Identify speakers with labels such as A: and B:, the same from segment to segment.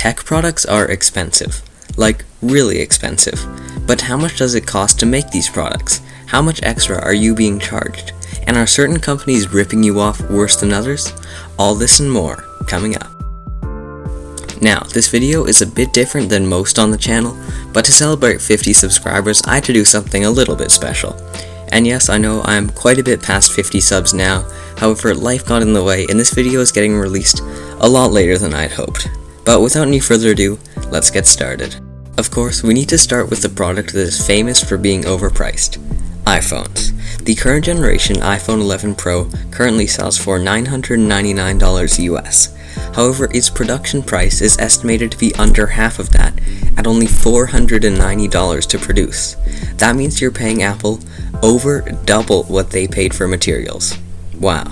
A: Tech products are expensive, like really expensive. But how much does it cost to make these products? How much extra are you being charged? And are certain companies ripping you off worse than others? All this and more coming up. Now, this video is a bit different than most on the channel, but to celebrate 50 subscribers, I had to do something a little bit special. And yes, I know I'm quite a bit past 50 subs now, however, life got in the way and this video is getting released a lot later than I'd hoped. But without any further ado, let's get started. Of course, we need to start with the product that is famous for being overpriced: iPhones. The current generation iPhone 11 Pro currently sells for $999 US. However, its production price is estimated to be under half of that, at only $490 to produce. That means you're paying Apple over double what they paid for materials. Wow.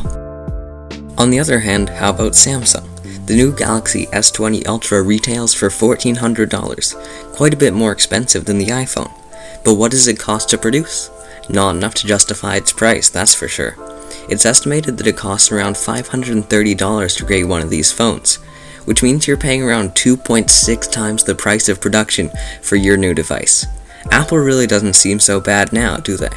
A: On the other hand, how about Samsung? The new Galaxy S20 Ultra retails for $1,400, quite a bit more expensive than the iPhone. But what does it cost to produce? Not enough to justify its price, that's for sure. It's estimated that it costs around $530 to create one of these phones, which means you're paying around 2.6 times the price of production for your new device. Apple really doesn't seem so bad now, do they?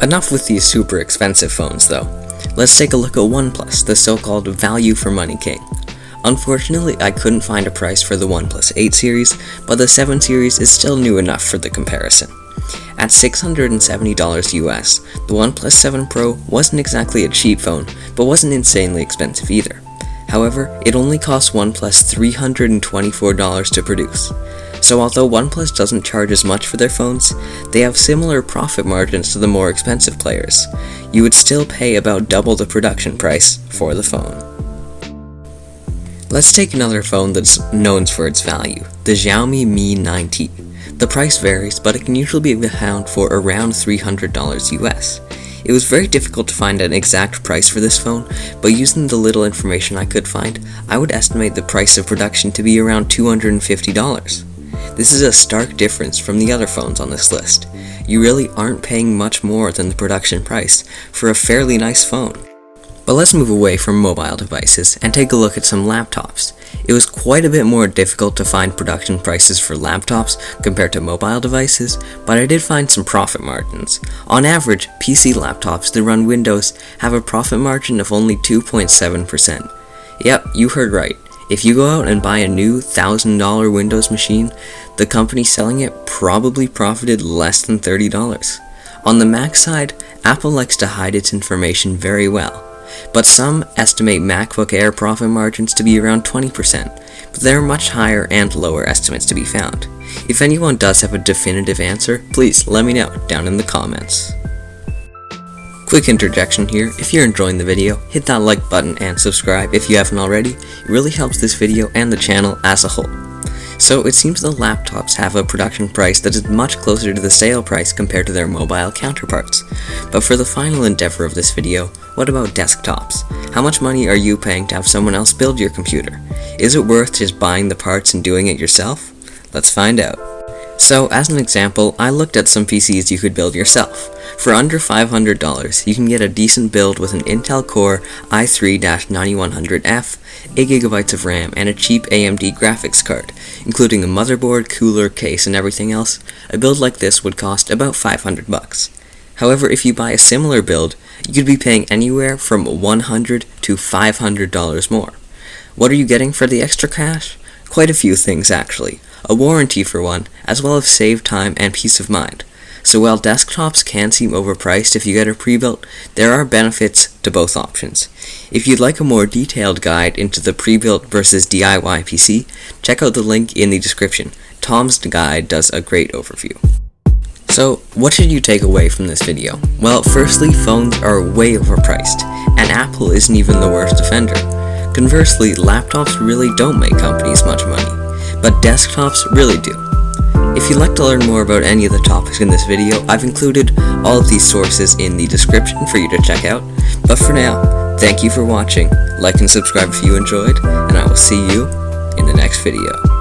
A: Enough with these super expensive phones though. Let's take a look at OnePlus, the so-called value for money king. Unfortunately, I couldn't find a price for the OnePlus 8 series, but the 7 series is still new enough for the comparison. At $670 US, the OnePlus 7 Pro wasn't exactly a cheap phone, but wasn't insanely expensive either. However, it only cost OnePlus $324 to produce. So although OnePlus doesn't charge as much for their phones, they have similar profit margins to the more expensive players. You would still pay about double the production price for the phone. Let's take another phone that's known for its value, the Xiaomi Mi 9T. The price varies, but it can usually be found for around $300 US. It was very difficult to find an exact price for this phone, but using the little information I could find, I would estimate the price of production to be around $250. This is a stark difference from the other phones on this list. You really aren't paying much more than the production price for a fairly nice phone. But let's move away from mobile devices and take a look at some laptops. It was quite a bit more difficult to find production prices for laptops compared to mobile devices, but I did find some profit margins. On average, PC laptops that run Windows have a profit margin of only 2.7%. Yep, you heard right. If you go out and buy a new $1,000 Windows machine, the company selling it probably profited less than $30. On the Mac side, Apple likes to hide its information very well. But some estimate MacBook Air profit margins to be around 20%, but there are much higher and lower estimates to be found. If anyone does have a definitive answer, please let me know down in the comments. Quick interjection here, if you're enjoying the video, hit that like button and subscribe if you haven't already. It really helps this video and the channel as a whole. So it seems the laptops have a production price that is much closer to the sale price compared to their mobile counterparts. But for the final endeavor of this video, what about desktops? How much money are you paying to have someone else build your computer? Is it worth just buying the parts and doing it yourself? Let's find out. So as an example, I looked at some PCs you could build yourself. For under $500, you can get a decent build with an Intel Core i3-9100F, 8GB of RAM, and a cheap AMD graphics card, including a motherboard, cooler, case, and everything else. A build like this would cost about $500. However, if you buy a similar build, you could be paying anywhere from $100 to $500 more. What are you getting for the extra cash? Quite a few things actually. A warranty for one, as well as save time and peace of mind. So while desktops can seem overpriced if you get a pre-built, there are benefits to both options. If you'd like a more detailed guide into the pre-built versus DIY PC, check out the link in the description. Tom's guide does a great overview. So, what should you take away from this video? Well, firstly, phones are way overpriced, and Apple isn't even the worst offender. Conversely, laptops really don't make companies much money, but desktops really do. If you'd like to learn more about any of the topics in this video, I've included all of these sources in the description for you to check out. But for now, thank you for watching, like and subscribe if you enjoyed, and I will see you in the next video.